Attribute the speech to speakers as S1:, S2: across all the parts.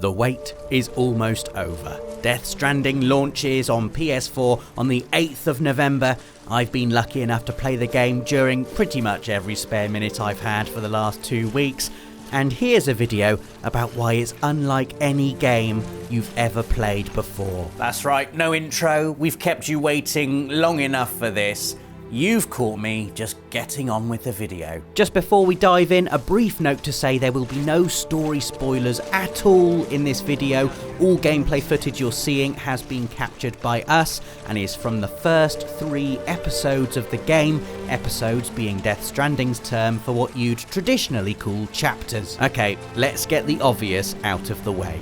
S1: The wait is almost over. Death Stranding launches on PS4 on the 8th of November. I've been lucky enough to play the game during pretty much every spare minute I've had for the last 2 weeks. And here's a video about why it's unlike any game you've ever played before. That's right, no intro. We've kept you waiting long enough for this. You've caught me just getting on with the video. Just before we dive in, a brief note to say there will be no story spoilers at all in this video. All gameplay footage you're seeing has been captured by us and is from the first 3 episodes of the game, episodes being Death Stranding's term for what you'd traditionally call chapters. Okay, let's get the obvious out of the way.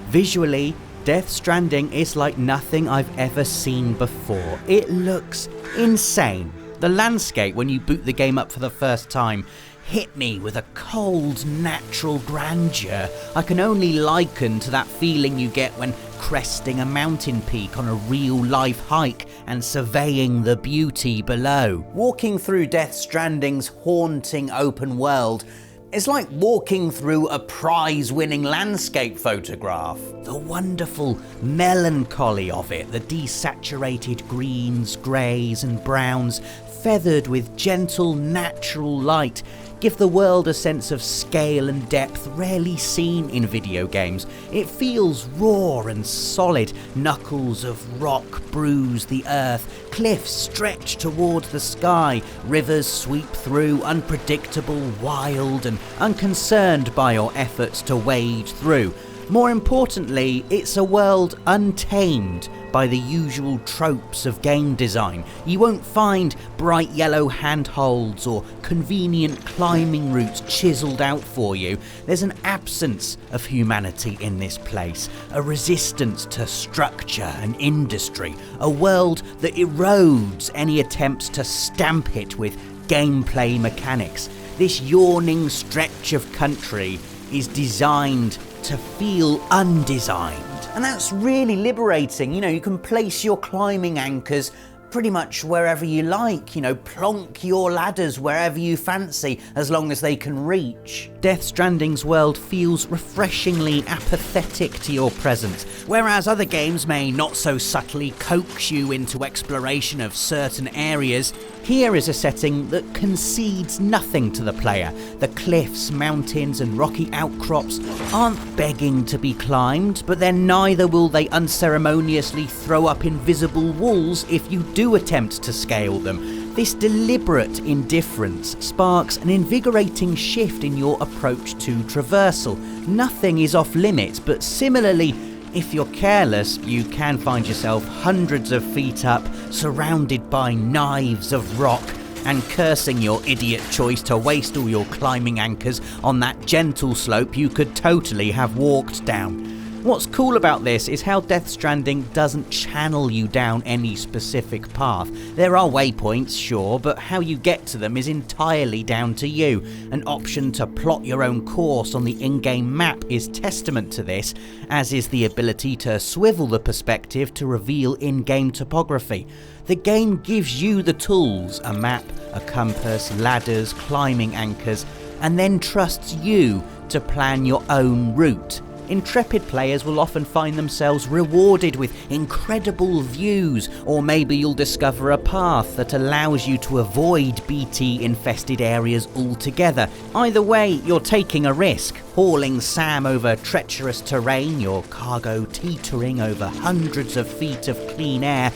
S1: Visually, Death Stranding is like nothing I've ever seen before. It looks insane. The landscape, when you boot the game up for the first time, hit me with a cold, natural grandeur I can only liken to that feeling you get when cresting a mountain peak on a real-life hike and surveying the beauty below. Walking through Death Stranding's haunting open world is like walking through a prize-winning landscape photograph. The wonderful melancholy of it, the desaturated greens, greys and browns, feathered with gentle natural light, give the world a sense of scale and depth rarely seen in video games. It feels raw and solid. Knuckles of rock bruise the earth, cliffs stretch towards the sky, rivers sweep through, unpredictable, wild and unconcerned by your efforts to wade through. More importantly, it's a world untamed by the usual tropes of game design. You won't find bright yellow handholds or convenient climbing routes chiseled out for you. There's an absence of humanity in this place, a resistance to structure and industry, a world that erodes any attempts to stamp it with gameplay mechanics. This yawning stretch of country is designed to feel undesigned. And that's really liberating. You know, you can place your climbing anchors pretty much wherever you like, you know, plonk your ladders wherever you fancy, as long as they can reach. Death Stranding's world feels refreshingly apathetic to your presence, whereas other games may not so subtly coax you into exploration of certain areas. Here is a setting that concedes nothing to the player. The cliffs, mountains and rocky outcrops aren't begging to be climbed, but then neither will they unceremoniously throw up invisible walls if you do attempt to scale them. This deliberate indifference sparks an invigorating shift in your approach to traversal. Nothing is off limits, but similarly, if you're careless, you can find yourself hundreds of feet up, surrounded by knives of rock, and cursing your idiot choice to waste all your climbing anchors on that gentle slope you could totally have walked down. What's cool about this is how Death Stranding doesn't channel you down any specific path. There are waypoints, sure, but how you get to them is entirely down to you. An option to plot your own course on the in-game map is testament to this, as is the ability to swivel the perspective to reveal in-game topography. The game gives you the tools, a map, a compass, ladders, climbing anchors, and then trusts you to plan your own route. Intrepid players will often find themselves rewarded with incredible views, or maybe you'll discover a path that allows you to avoid BT-infested areas altogether. Either way, you're taking a risk, hauling Sam over treacherous terrain, your cargo teetering over hundreds of feet of clean air,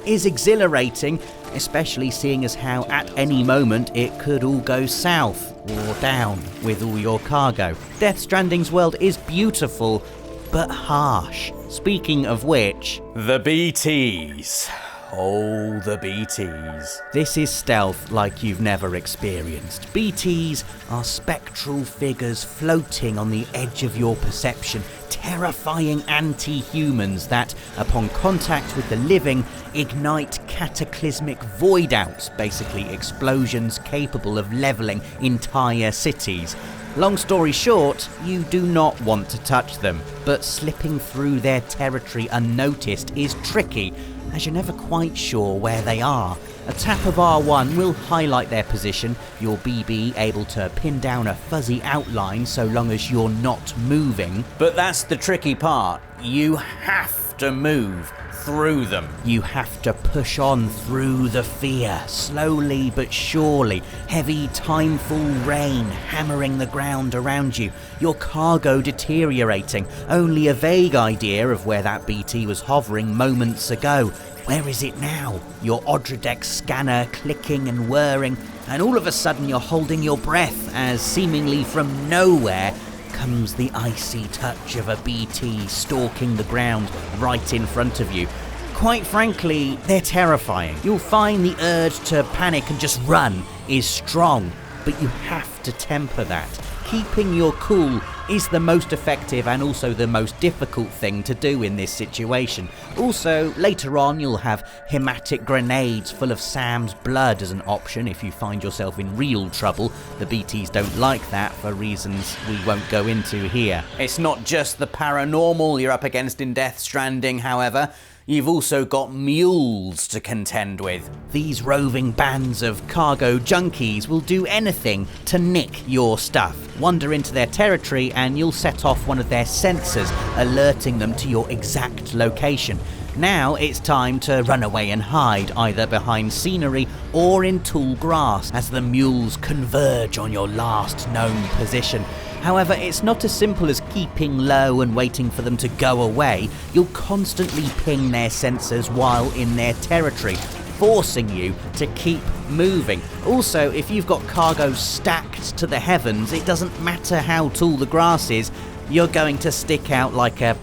S1: is exhilarating, especially seeing as how at any moment it could all go south or down with all your cargo. Death Stranding's world is beautiful, but harsh. Speaking of which, the BTs. Oh, the BTs. This is stealth like you've never experienced. BTs are spectral figures floating on the edge of your perception, terrifying anti-humans that, upon contact with the living, ignite cataclysmic void-outs, basically explosions capable of levelling entire cities. Long story short, you do not want to touch them, but slipping through their territory unnoticed is tricky, as you're never quite sure where they are. A tap of R1 will highlight their position, your BB able to pin down a fuzzy outline so long as you're not moving. But that's the tricky part. You have to move through them. You have to push on through the fear, slowly but surely. Heavy, timeful rain hammering the ground around you. Your cargo deteriorating. Only a vague idea of where that BT was hovering moments ago. Where is it now? Your Odrodex scanner clicking and whirring, and all of a sudden you're holding your breath as seemingly from nowhere comes the icy touch of a BT stalking the ground right in front of you. Quite frankly, they're terrifying. You'll find the urge to panic and just run is strong, but you have to temper that. Keeping your cool is the most effective and also the most difficult thing to do in this situation. Also, later on you'll have hematic grenades full of Sam's blood as an option if you find yourself in real trouble. The BTs don't like that for reasons we won't go into here. It's not just the paranormal you're up against in Death Stranding, however. You've also got mules to contend with. These roving bands of cargo junkies will do anything to nick your stuff. Wander into their territory and you'll set off one of their sensors, alerting them to your exact location. Now it's time to run away and hide, either behind scenery or in tall grass, as the mules converge on your last known position. However, it's not as simple as keeping low and waiting for them to go away. You'll constantly ping their sensors while in their territory, forcing you to keep moving. Also, if you've got cargo stacked to the heavens, it doesn't matter how tall the grass is, you're going to stick out like a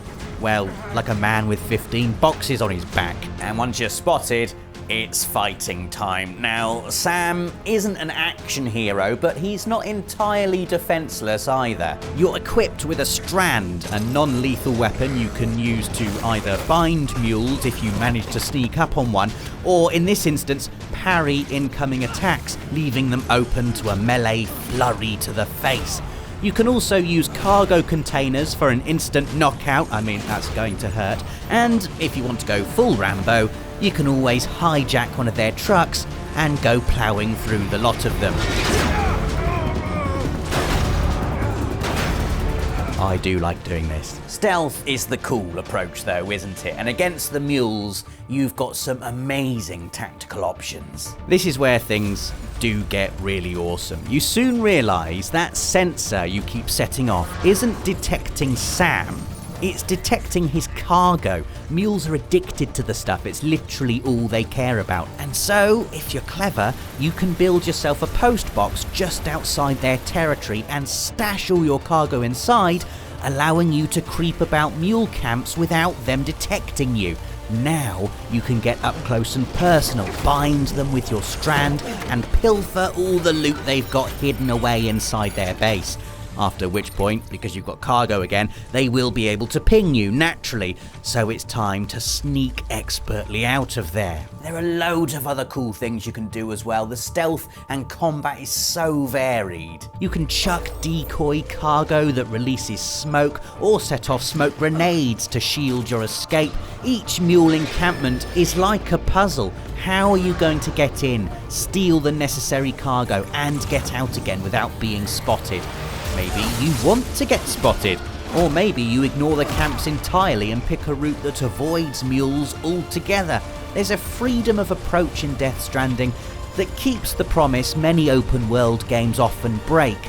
S1: man with 15 boxes on his back. And once you're spotted, it's fighting time. Now, Sam isn't an action hero, but he's not entirely defenseless either. You're equipped with a strand, a non-lethal weapon you can use to either bind mules if you manage to sneak up on one, or in this instance, parry incoming attacks, leaving them open to a melee flurry to the face. You can also use cargo containers for an instant knockout, I mean that's going to hurt, and if you want to go full Rambo, you can always hijack one of their trucks and go ploughing through the lot of them. I do like doing this. Stealth is the cool approach though, isn't it? And against the mules, you've got some amazing tactical options. This is where things do get really awesome. You soon realise that sensor you keep setting off isn't detecting Sam, it's detecting his cargo. Mules are addicted to the stuff, it's literally all they care about. And so, if you're clever, you can build yourself a post box just outside their territory and stash all your cargo inside, allowing you to creep about mule camps without them detecting you. Now you can get up close and personal, bind them with your strand and pilfer all the loot they've got hidden away inside their base. After which point, because you've got cargo again, they will be able to ping you naturally, so it's time to sneak expertly out of there. There are loads of other cool things you can do as well. The stealth and combat is so varied. You can chuck decoy cargo that releases smoke, or set off smoke grenades to shield your escape. Each mule encampment is like a puzzle. How are you going to get in, steal the necessary cargo, and get out again without being spotted? Maybe you want to get spotted, or maybe you ignore the camps entirely and pick a route that avoids mules altogether. There's a freedom of approach in Death Stranding that keeps the promise many open world games often break.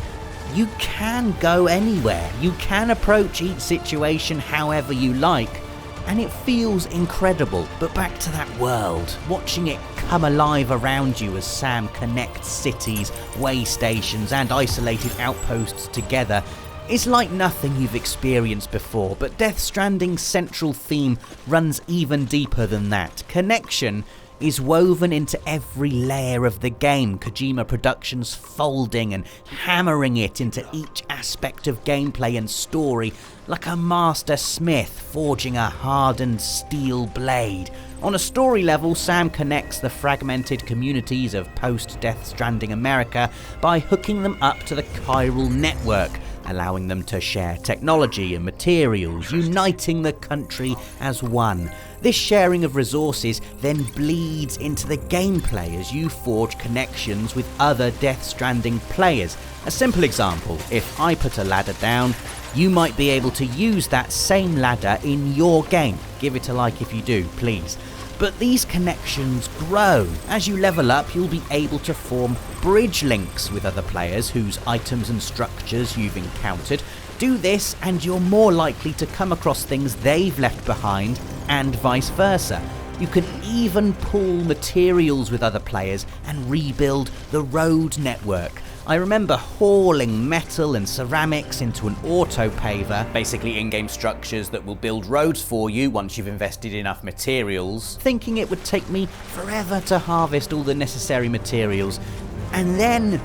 S1: You can go anywhere, you can approach each situation however you like, and it feels incredible. But back to that world, watching it come alive around you as Sam connects cities, way stations and isolated outposts together is like nothing you've experienced before. But Death Stranding's central theme runs even deeper than that. Connection is woven into every layer of the game, Kojima Productions folding and hammering it into each aspect of gameplay and story, like a master smith forging a hardened steel blade. On a story level, Sam connects the fragmented communities of post-Death Stranding America by hooking them up to the chiral network, allowing them to share technology and materials, uniting the country as one. This sharing of resources then bleeds into the gameplay as you forge connections with other Death Stranding players. A simple example, if I put a ladder down, you might be able to use that same ladder in your game. Give it a like if you do, please. But these connections grow. As you level up, you'll be able to form bridge links with other players whose items and structures you've encountered. Do this and you're more likely to come across things they've left behind, and vice versa. You can even pool materials with other players and rebuild the road network. I remember hauling metal and ceramics into an auto-paver, basically in-game structures that will build roads for you once you've invested enough materials, thinking it would take me forever to harvest all the necessary materials. And then,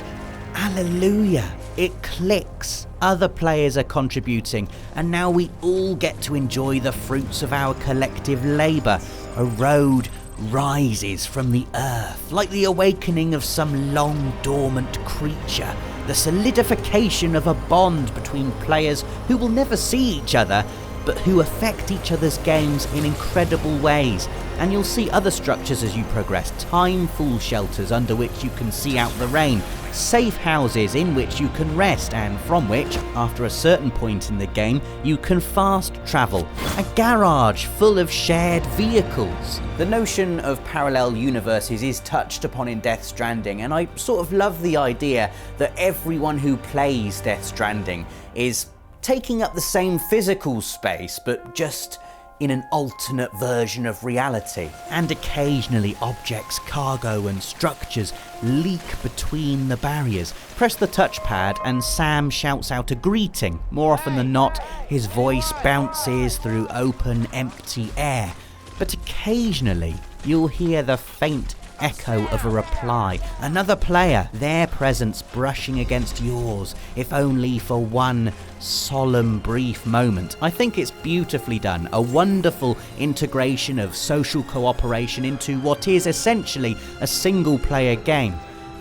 S1: hallelujah, it clicks. Other players are contributing, and now we all get to enjoy the fruits of our collective labour. A road rises from the earth, like the awakening of some long-dormant creature, the solidification of a bond between players who will never see each other, but who affect each other's games in incredible ways. And you'll see other structures as you progress, time-full shelters under which you can see out the rain, safe houses in which you can rest and from which, after a certain point in the game, you can fast travel, a garage full of shared vehicles. The notion of parallel universes is touched upon in Death Stranding, and I sort of love the idea that everyone who plays Death Stranding is taking up the same physical space, but just in an alternate version of reality. And occasionally objects, cargo and structures leak between the barriers. Press the touchpad and Sam shouts out a greeting. More often than not, his voice bounces through open, empty air. But occasionally, you'll hear the faint echo of a reply. Another player, their presence brushing against yours, if only for one solemn brief moment. I think it's beautifully done, a wonderful integration of social cooperation into what is essentially a single player game.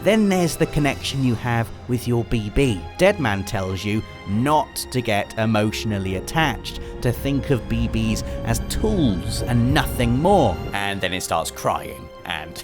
S1: Then there's the connection you have with your BB. Deadman tells you not to get emotionally attached, to think of BBs as tools and nothing more. And then it starts crying, and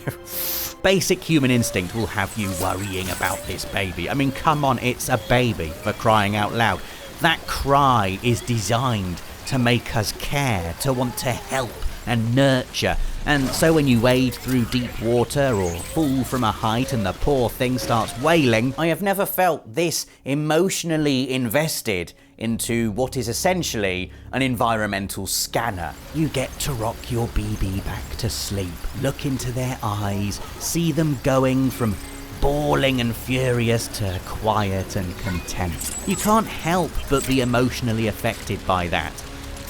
S1: basic human instinct will have you worrying about this baby. I mean, come on, it's a baby, for crying out loud. That cry is designed to make us care, to want to help and nurture. And so when you wade through deep water or fall from a height and the poor thing starts wailing, I have never felt this emotionally invested into what is essentially an environmental scanner. You get to rock your BB back to sleep, look into their eyes, see them going from bawling and furious to quiet and content. You can't help but be emotionally affected by that.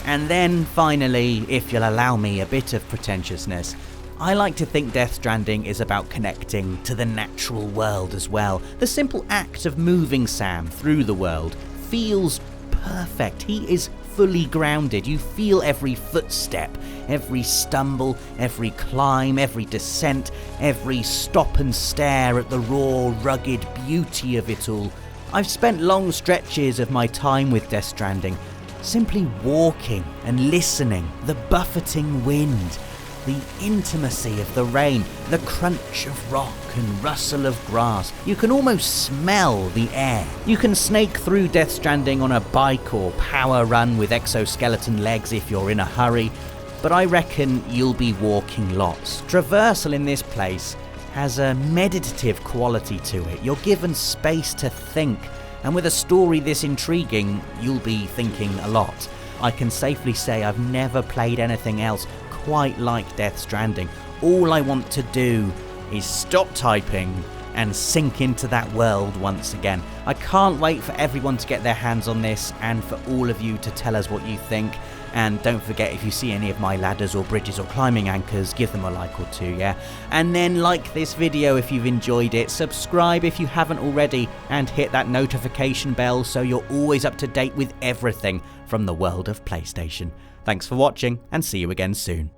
S1: And then, finally, if you'll allow me a bit of pretentiousness, I like to think Death Stranding is about connecting to the natural world as well. The simple act of moving Sam through the world feels perfect. He is fully grounded. You feel every footstep, every stumble, every climb, every descent, every stop and stare at the raw, rugged beauty of it all. I've spent long stretches of my time with Death Stranding simply walking and listening, the buffeting wind, the intimacy of the rain, the crunch of rock and rustle of grass. You can almost smell the air. You can snake through Death Stranding on a bike or power run with exoskeleton legs if you're in a hurry, but I reckon you'll be walking lots. Traversal in this place has a meditative quality to it. You're given space to think, and with a story this intriguing, you'll be thinking a lot. I can safely say I've never played anything else quite like Death Stranding. All I want to do is stop typing and sink into that world once again. I can't wait for everyone to get their hands on this and for all of you to tell us what you think. And don't forget, if you see any of my ladders or bridges or climbing anchors, give them a like or two, yeah? And then like this video if you've enjoyed it, subscribe if you haven't already, and hit that notification bell so you're always up to date with everything from the world of PlayStation. Thanks for watching, and see you again soon.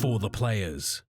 S2: For the players.